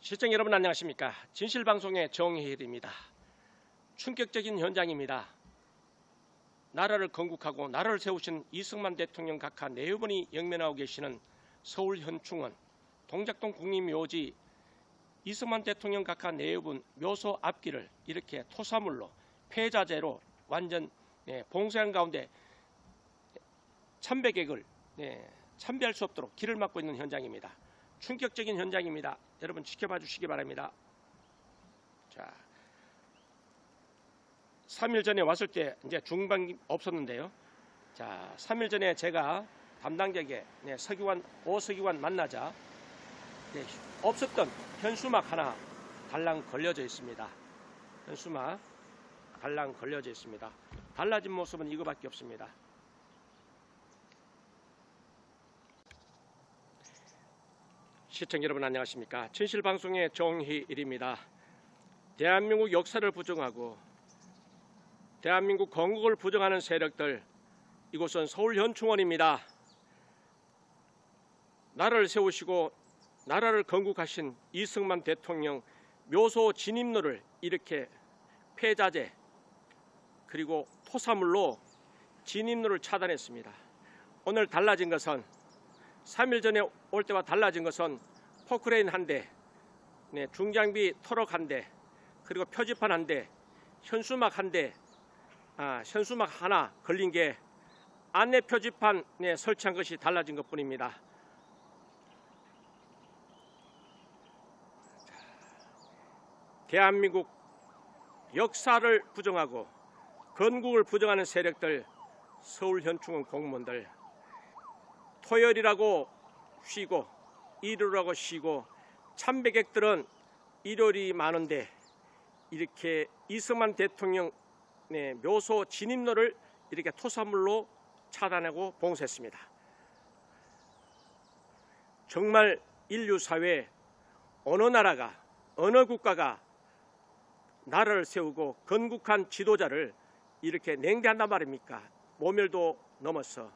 시청자 여러분 안녕하십니까. 진실방송의 정희일입니다. 충격적인 현장입니다. 나라를 건국하고 나라를 세우신 이승만 대통령 각하 4분이 영면하고 계시는 서울 현충원 동작동 국립묘지 이승만 대통령 각하 4분 묘소 앞길을 이렇게 토사물로 폐자재로 완전 봉쇄한 가운데 참배객을 참배할 수 없도록 길을 막고 있는 현장입니다. 충격적인 현장입니다. 여러분 지켜봐 주시기 바랍니다. 자, 3일 전에 왔을 때 이제 중반이 없었는데요. 자, 3일 전에 제가 담당자에게 오서기관 만나자 없었던 현수막 하나 달랑 걸려져 있습니다. 현수막 달랑 걸려져 있습니다. 달라진 모습은 이거밖에 없습니다. 시청자 여러분 안녕하십니까. 진실방송의 정희일입니다. 대한민국 역사를 부정하고 대한민국 건국을 부정하는 세력들, 이곳은 서울 현충원입니다. 나라를 세우시고 나라를 건국하신 이승만 대통령 묘소 진입로를 이렇게 폐자재 그리고 토사물로 진입로를 차단했습니다. 오늘 달라진 것은 3일 전에 올 때와 달라진 것은 포크레인 한 대, 중장비 트럭 한 대, 그리고 표지판 한 대, 현수막 한 대, 현수막 하나 걸린 게 안내 표지판에 설치한 것이 달라진 것뿐입니다. 대한민국 역사를 부정하고 건국을 부정하는 세력들, 서울 현충원 공무원들, 토요일이라고 쉬고 일요일이라고 쉬고 참배객들은 일요일이 많은데 이렇게 이승만 대통령 묘소 진입로를 이렇게 토사물로 차단하고 봉쇄했습니다. 정말 인류 사회에 어느 나라가 어느 국가가 나라를 세우고 건국한 지도자를 이렇게 냉대한단 말입니까? 모멸도 넘어서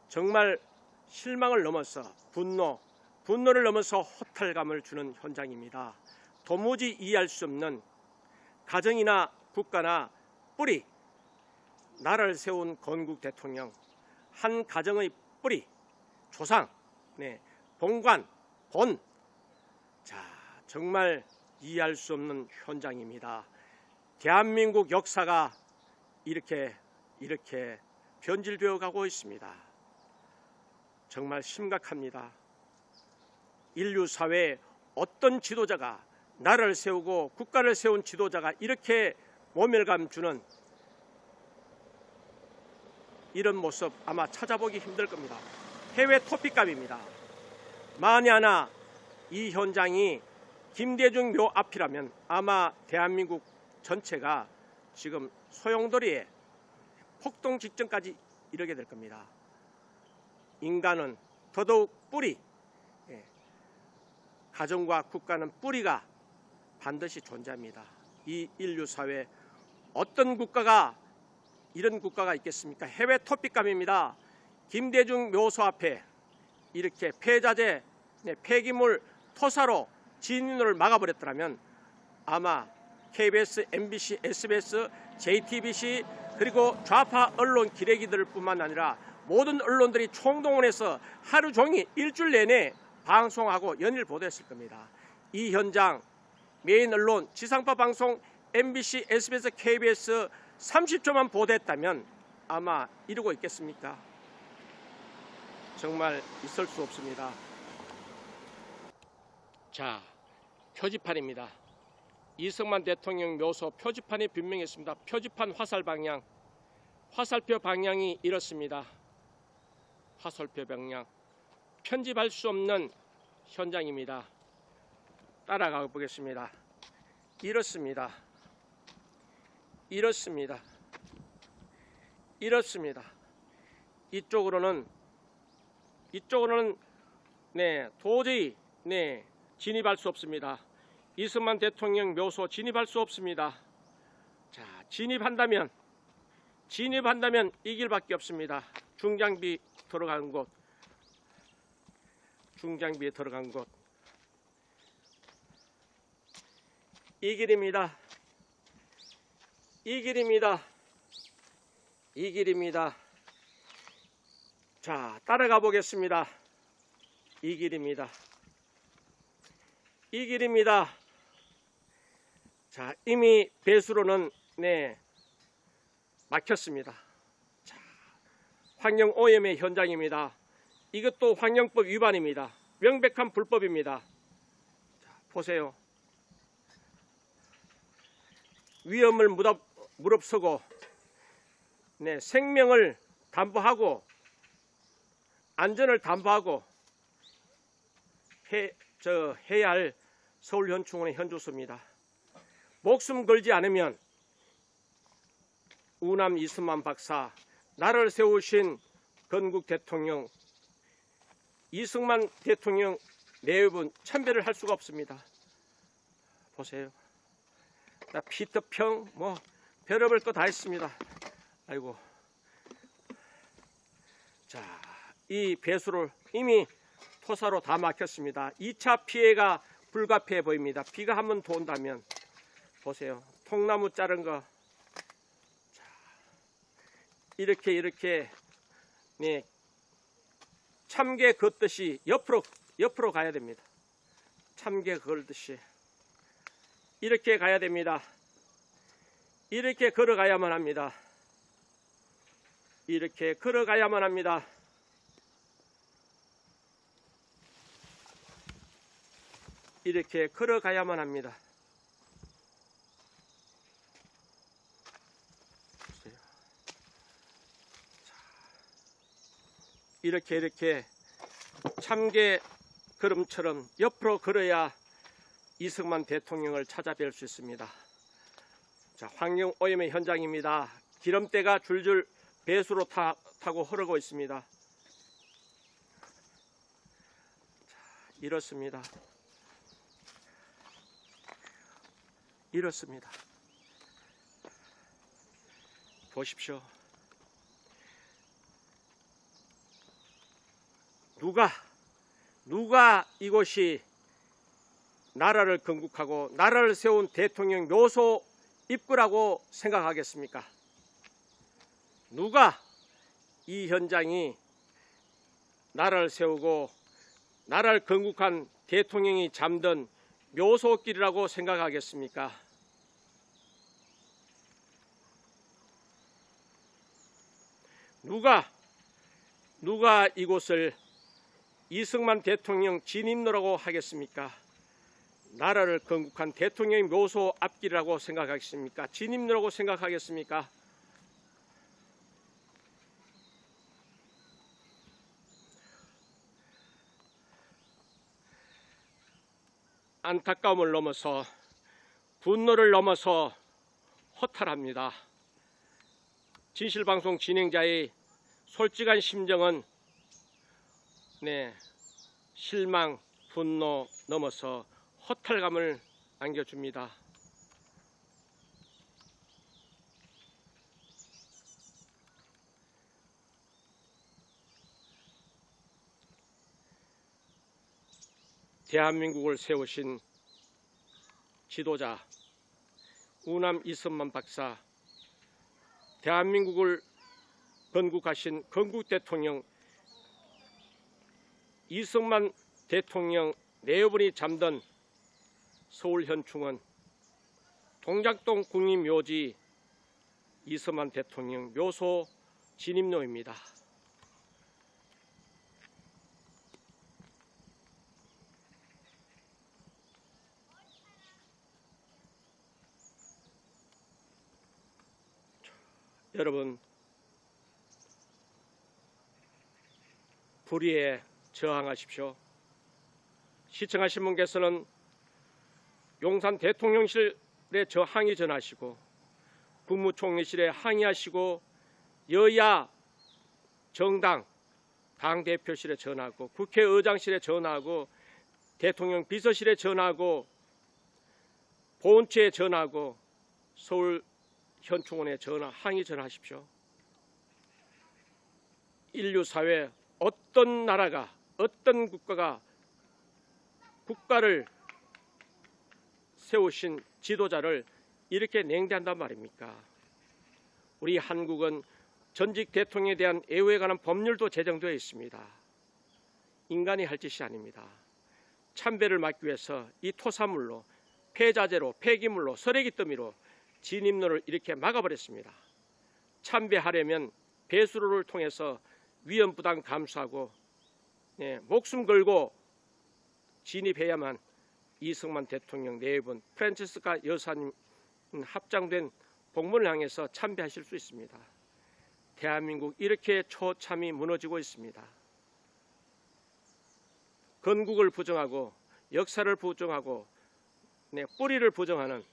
정말 실망을 넘어서 분노를 넘어서 허탈감을 주는 현장입니다. 도무지 이해할 수 없는 가정이나 국가나 뿌리, 나라를 세운 건국 대통령, 한 가정의 뿌리, 조상, 본관, 본, 자 정말 이해할 수 없는 현장입니다. 대한민국 역사가 이렇게 변질되어 가고 있습니다. 정말 심각합니다. 인류 사회에 어떤 지도자가 나라를 세우고 국가를 세운 지도자가 이렇게 모멸감 주는 이런 모습 아마 찾아보기 힘들 겁니다. 해외 토픽감입니다. 만에 하나 이 현장이 김대중 묘 앞이라면 아마 대한민국 전체가 지금 소용돌이에 폭동 직전까지 이르게 될 겁니다. 인간은 더더욱 뿌리, 가정과 국가는 뿌리가 반드시 존재합니다. 이 인류 사회에 어떤 국가가 이런 국가가 있겠습니까? 해외 토픽감입니다. 김대중 묘소 앞에 이렇게 폐자재, 폐기물 토사로 진입로를 막아버렸더라면 아마 KBS, MBC, SBS, JTBC 그리고 좌파 언론 기레기들 뿐만 아니라 모든 언론들이 총동원해서 하루 종일 일주일 내내 방송하고 연일 보도했을 겁니다. 이 현장 메인 언론 지상파 방송 MBC, SBS, KBS 30초만 보도했다면 아마 이러고 있겠습니까? 정말 있을 수 없습니다. 자, 표지판입니다. 이승만 대통령 묘소 표지판이 분명했습니다. 표지판 화살표 방향이 이렇습니다. 화살표 방향 편집할 수 없는 현장입니다. 따라가 보겠습니다. 이렇습니다. 이쪽으로는 도저히 진입할 수 없습니다. 이승만 대통령 묘소 진입할 수 없습니다. 자, 진입한다면 이 길밖에 없습니다. 중장비 들어간 곳, 중장비에 들어간 곳. 이 길입니다. 이 길입니다. 이 길입니다. 자, 따라가 보겠습니다. 이 길입니다. 이 길입니다. 자, 이미 배수로는 막혔습니다. 자, 환경오염의 현장입니다. 이것도 환경법 위반입니다. 명백한 불법입니다. 자, 보세요. 위험을 무릅쓰고 생명을 담보하고 안전을 담보하고 해야 할 서울현충원의 현주소입니다. 목숨 걸지 않으면 우남 이승만 박사, 나라를 세우신 건국 대통령, 이승만 대통령 내외분 참배를 할 수가 없습니다. 보세요. 피터평 별의별 거 다 했습니다. 아이고. 자, 이 배수를 이미 토사로 다 막혔습니다. 2차 피해가 불가피해 보입니다. 비가 한번 더 온다면 보세요. 통나무 자른 거. 자, 이렇게 참개 걷듯이 옆으로 가야 됩니다. 참개 걸듯이 이렇게 가야 됩니다. 이렇게 걸어가야만 합니다. 이렇게 걸어가야만 합니다. 이렇게 걸어가야만 합니다. 보세요. 자, 이렇게 참개 걸음처럼 옆으로 걸어야 이승만 대통령을 찾아뵐 수 있습니다. 자, 환경오염의 현장입니다. 기름때가 줄줄 배수로 타고 흐르고 있습니다. 자, 이렇습니다. 이렇습니다. 보십시오. 누가 이곳이 나라를 건국하고 나라를 세운 대통령 묘소 입구라고 생각하겠습니까? 누가 이 현장이 나라를 세우고 나라를 건국한 대통령이 잠든 묘소길이라고 생각하겠습니까? 누가 이곳을 이승만 대통령 진입로라고 하겠습니까? 나라를 건국한 대통령의 묘소 앞길이라고 생각하겠습니까? 진입로라고 생각하겠습니까? 안타까움을 넘어서 분노를 넘어서 허탈합니다. 진실방송 진행자의 솔직한 심정은 실망, 분노 넘어서 허탈감을 안겨줍니다. 대한민국을 세우신 지도자 우남 이승만 박사, 대한민국을 건국하신 건국 대통령 이승만 대통령 내여분이 잠든 서울현충원 동작동 국립묘지 이승만 대통령 묘소 진입로입니다. 여러분, 불의에 저항하십시오. 시청하신 분께서는 용산 대통령실에 항의 전하시고 국무총리실에 항의하시고 여야 정당 당대표실에 전하고 국회의장실에 전하고 대통령 비서실에 전하고 보훈처에 전하고 서울 현충원에 항의 전하십시오. 인류사회 어떤 나라가 어떤 국가가 국가를 세우신 지도자를 이렇게 냉대한단 말입니까? 우리 한국은 전직 대통령에 대한 애우에 관한 법률도 제정되어 있습니다. 인간이 할 짓이 아닙니다. 참배를 막기 위해서 이 토사물로, 폐자재로, 폐기물로, 쓰레기 더미로 진입로를 이렇게 막아버렸습니다. 참배하려면 배수로를 통해서 위험 부담 감수하고 목숨 걸고 진입해야만 이승만 대통령 네 분, 프란체스카 여사님 합장된 복문을 향해서 참배하실 수 있습니다. 대한민국 이렇게 처참히 무너지고 있습니다. 건국을 부정하고 역사를 부정하고 뿌리를 부정하는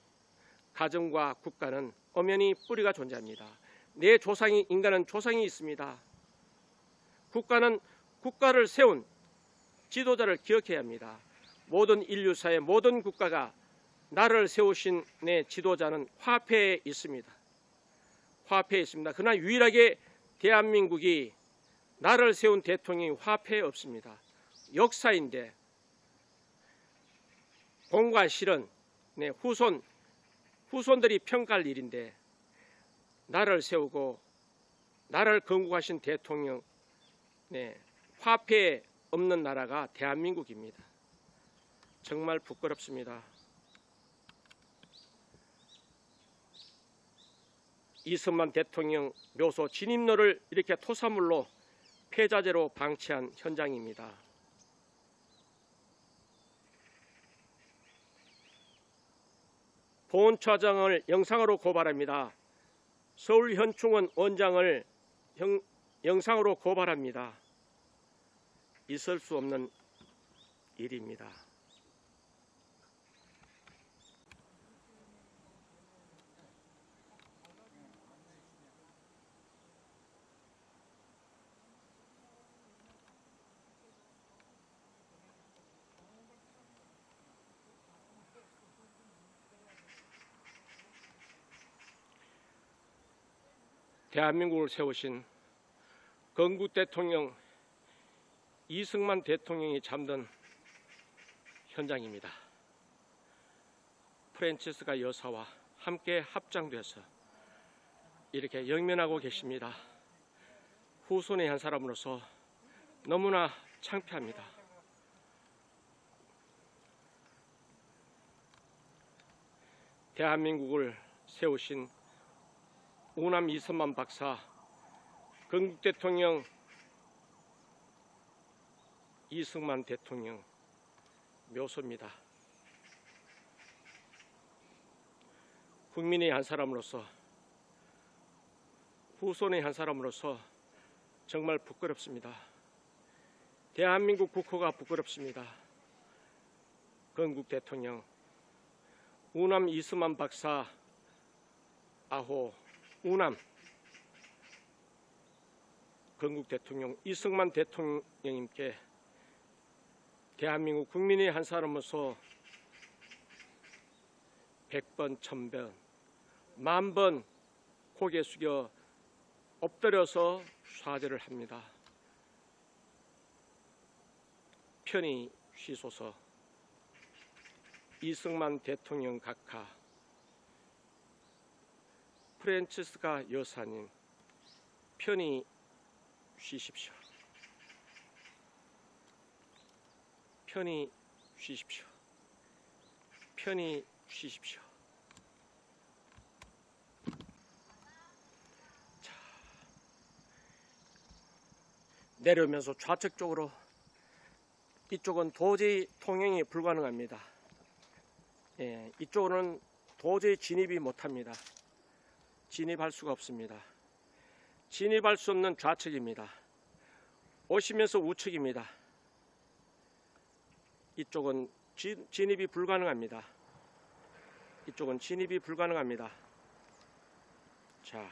가정과 국가는 엄연히 뿌리가 존재합니다. 내 조상이, 인간은 조상이 있습니다. 국가는 국가를 세운 지도자를 기억해야 합니다. 모든 인류사의 모든 국가가 나를 세우신 내 지도자는 화폐에 있습니다. 화폐에 있습니다. 그러나 유일하게 대한민국이 나를 세운 대통령이 화폐에 없습니다. 역사인데 공과 실은 후손들이 평가할 일인데 나를 세우고 나를 건국하신 대통령 화폐에 없는 나라가 대한민국입니다. 정말 부끄럽습니다. 이승만 대통령 묘소 진입로를 이렇게 토사물로 폐자재로 방치한 현장입니다. 보훈처장을 영상으로 고발합니다. 서울현충원 원장을 영상으로 고발합니다. 있을 수 없는 일입니다. 대한민국을 세우신 건국 대통령 이승만 대통령이 잠든 현장입니다. 프란체스카 여사와 함께 합장돼서 이렇게 영면하고 계십니다. 후손의 한 사람으로서 너무나 창피합니다. 대한민국을 세우신 우남 이승만 박사, 건국 대통령 이승만 대통령 묘소입니다. 국민의 한 사람으로서, 후손의 한 사람으로서 정말 부끄럽습니다. 대한민국 국호가 부끄럽습니다. 건국 대통령 우남 이승만 박사 아호 우남 건국 대통령 이승만 대통령님께 대한민국 국민의 한 사람으로서 100번, 1000번, 10,000번 고개 숙여 엎드려서 사죄를 합니다. 편히 쉬소서. 이승만 대통령 각하, 프란체스카 여사님 편히 쉬십시오. 편히 쉬십시오. 편히 쉬십시오. 자, 내려오면서 좌측 쪽으로, 이쪽은 도저히 통행이 불가능합니다. 이쪽은 도저히 진입이 못합니다. 진입할 수가 없습니다. 진입할 수 없는 좌측입니다. 오시면서 우측입니다. 이쪽은 진입이 불가능합니다. 이쪽은 진입이 불가능합니다. 자,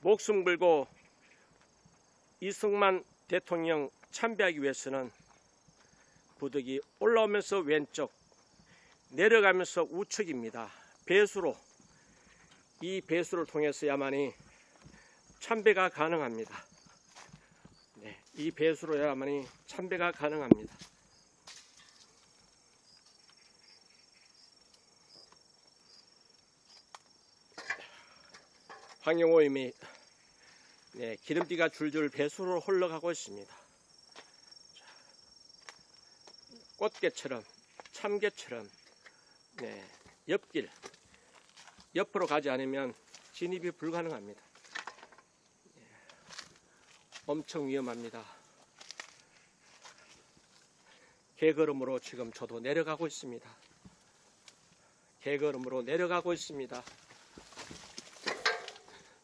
목숨 걸고 이승만 대통령 참배하기 위해서는 부득이 올라오면서 왼쪽, 내려가면서 우측입니다. 배수로, 이 배수를 통해서야만이 참배가 가능합니다. 이 배수로야만이 참배가 가능합니다. 황영호임이 기름띠가 줄줄 배수로 흘러가고 있습니다. 꽃게처럼 참게처럼 옆으로 가지 않으면 진입이 불가능합니다. 엄청 위험합니다. 개걸음으로 지금 저도 내려가고 있습니다. 개걸음으로 내려가고 있습니다.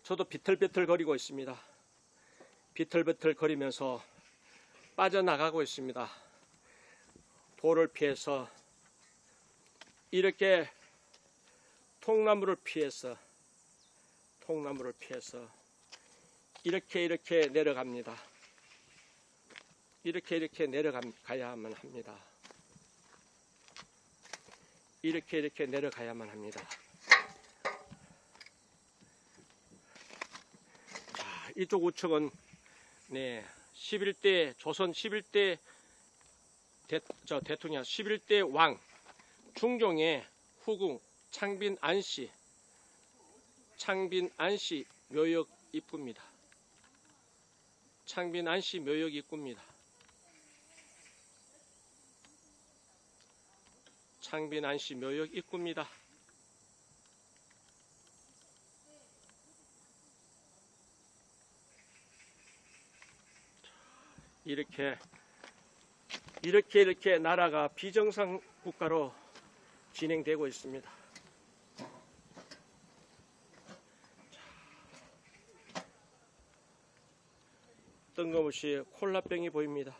저도 비틀비틀 거리고 있습니다. 비틀비틀 거리면서 빠져나가고 있습니다. 돌을 피해서 이렇게 통나무를 피해서 이렇게 내려갑니다. 이렇게 내려가야만 합니다. 이렇게 내려가야만 합니다. 자, 이쪽 우측은 11대 조선 11대 대통령 11대 왕 중종의 후궁 창빈 안씨 묘역 입구입니다. 창빈 안씨 묘역 입구입니다. 창빈 안씨 묘역 입구입니다. 이렇게 나라가 비정상 국가로 진행되고 있습니다. 뜬금없이 콜라병이 보입니다.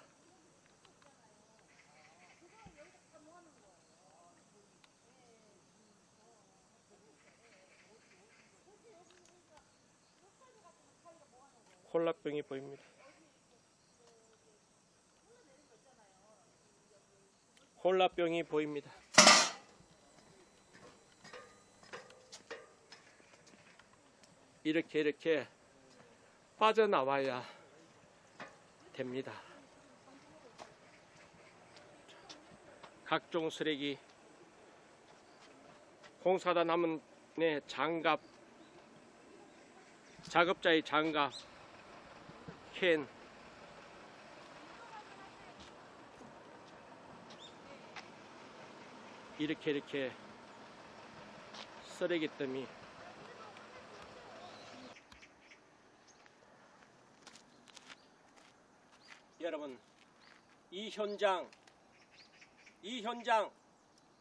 콜라병이 보입니다. 콜라병이 보입니다. 이렇게 빠져나와야 됩니다. 각종 쓰레기, 공사다 남은 장갑, 작업자의 장갑, 캔, 이렇게 쓰레기 더미, 여러분 이 현장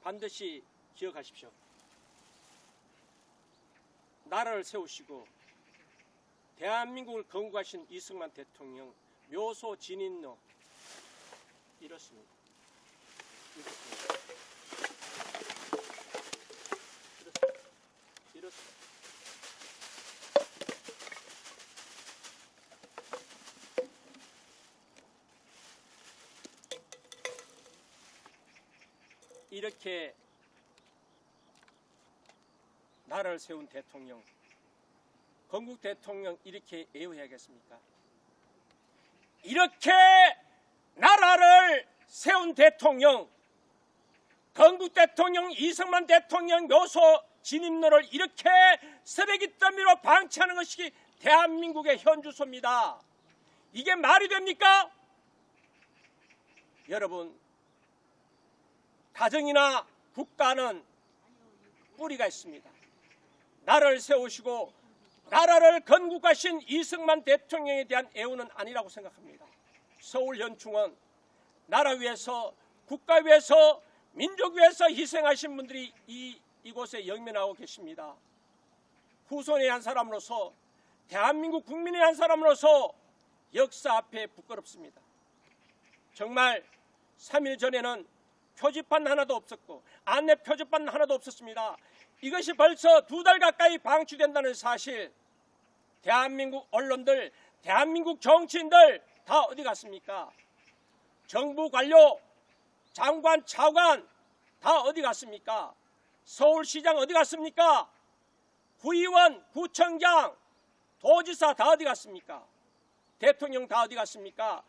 반드시 기억하십시오. 나라를 세우시고 대한민국을 건국하신 이승만 대통령 묘소 진입로 이렇습니다. 이렇게 나라를 세운 대통령, 건국 대통령 이렇게 애호해야겠습니까? 이렇게 나라를 세운 대통령, 건국 대통령 이승만 대통령 묘소 진입로를 이렇게 쓰레기 더미로 방치하는 것이 대한민국의 현주소입니다. 이게 말이 됩니까? 여러분, 가정이나 국가는 뿌리가 있습니다. 나라를 세우시고 나라를 건국하신 이승만 대통령에 대한 애호는 아니라고 생각합니다. 서울현충원 나라 위해서, 국가 위해서, 민족 위해서 희생하신 분들이 이곳에 영면하고 계십니다. 후손의 한 사람으로서, 대한민국 국민의 한 사람으로서 역사 앞에 부끄럽습니다. 정말 3일 전에는 표지판 하나도 없었고 안내 표지판 하나도 없었습니다. 이것이 벌써 2달 가까이 방치된다는 사실, 대한민국 언론들, 대한민국 정치인들 다 어디 갔습니까? 정부 관료, 장관, 차관 다 어디 갔습니까? 서울시장 어디 갔습니까? 구의원, 구청장, 도지사 다 어디 갔습니까? 대통령 다 어디 갔습니까?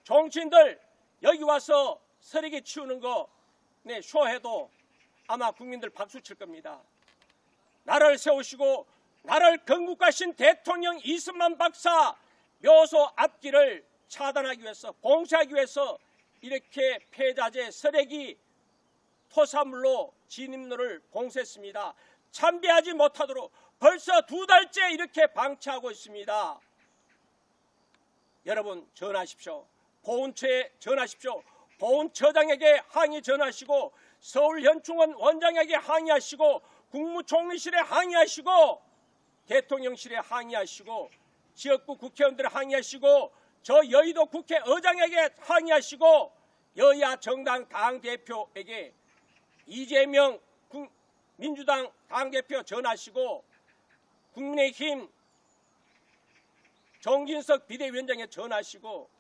정치인들 여기 와서 쓰레기 치우는 거 쇼해도 아마 국민들 박수 칠 겁니다. 나라를 세우시고 나라를 건국하신 대통령 이승만 박사 묘소 앞길을 차단하기 위해서, 봉쇄하기 위해서 이렇게 폐자재, 쓰레기, 토사물로 진입로를 봉쇄했습니다. 참배하지 못하도록 벌써 2달째 이렇게 방치하고 있습니다. 여러분 전하십시오. 보훈처에 전하십시오. 보훈처장에게 항의 전하시고, 서울현충원 원장에게 항의하시고, 국무총리실에 항의하시고, 대통령실에 항의하시고, 지역구 국회의원들에 항의하시고, 저 여의도 국회의장에게 항의하시고, 여야 정당 당대표에게 이재명 민주당 당대표 전하시고, 국민의힘 정진석 비대위원장에 전하시고,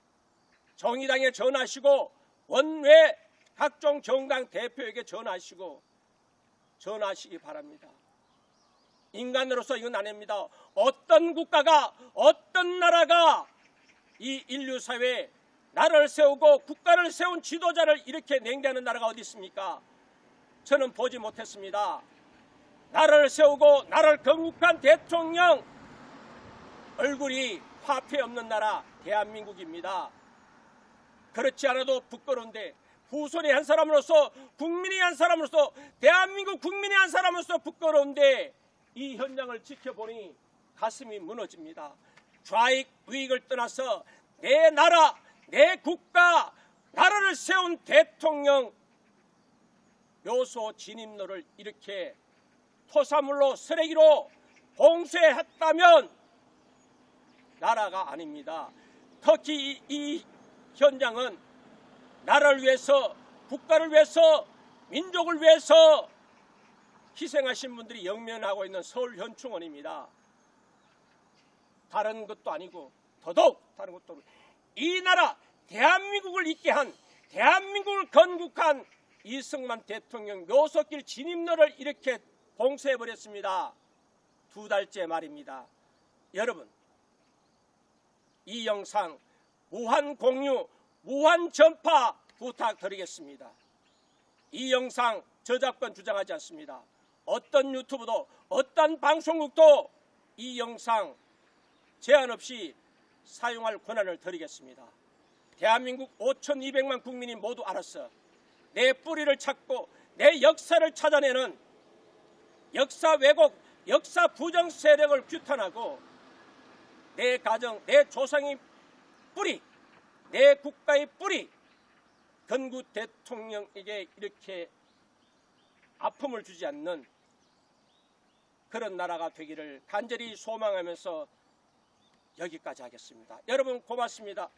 정의당에 전하시고, 원외 각종 정당 대표에게 전하시기 바랍니다. 인간으로서 이건 아닙니다. 어떤 국가가, 어떤 나라가 이 인류사회에 나라를 세우고 국가를 세운 지도자를 이렇게 냉대하는 나라가 어디 있습니까? 저는 보지 못했습니다. 나라를 세우고 나라를 건국한 대통령 얼굴이 화폐 없는 나라 대한민국입니다. 그렇지 않아도 부끄러운데, 후손의 한 사람으로서, 국민의 한 사람으로서, 대한민국 국민의 한 사람으로서 부끄러운데, 이 현장을 지켜보니 가슴이 무너집니다. 좌익 우익을 떠나서 내 나라, 내 국가, 나라를 세운 대통령 묘소 진입로를 이렇게 토사물로, 쓰레기로 봉쇄했다면 나라가 아닙니다. 특히 이 현장은 나라를 위해서, 국가를 위해서, 민족을 위해서 희생하신 분들이 영면하고 있는 서울현충원입니다. 다른 것도 아니고, 더더욱 다른 것도 아니고, 이 나라 대한민국을 있게 한, 대한민국을 건국한 이승만 대통령 묘소길 진입로를 이렇게 봉쇄해버렸습니다. 2달째 말입니다. 여러분, 이 영상 무한 공유, 무한 전파 부탁드리겠습니다. 이 영상 저작권 주장하지 않습니다. 어떤 유튜브도, 어떤 방송국도 이 영상 제한 없이 사용할 권한을 드리겠습니다. 대한민국 5,200만 국민이 모두 알았어. 내 뿌리를 찾고 내 역사를 찾아내는 역사 왜곡, 역사 부정 세력을 규탄하고, 내 가정, 내 조상의 뿌리, 내 국가의 뿌리, 건국 대통령에게 이렇게 아픔을 주지 않는 그런 나라가 되기를 간절히 소망하면서 여기까지 하겠습니다. 여러분 고맙습니다.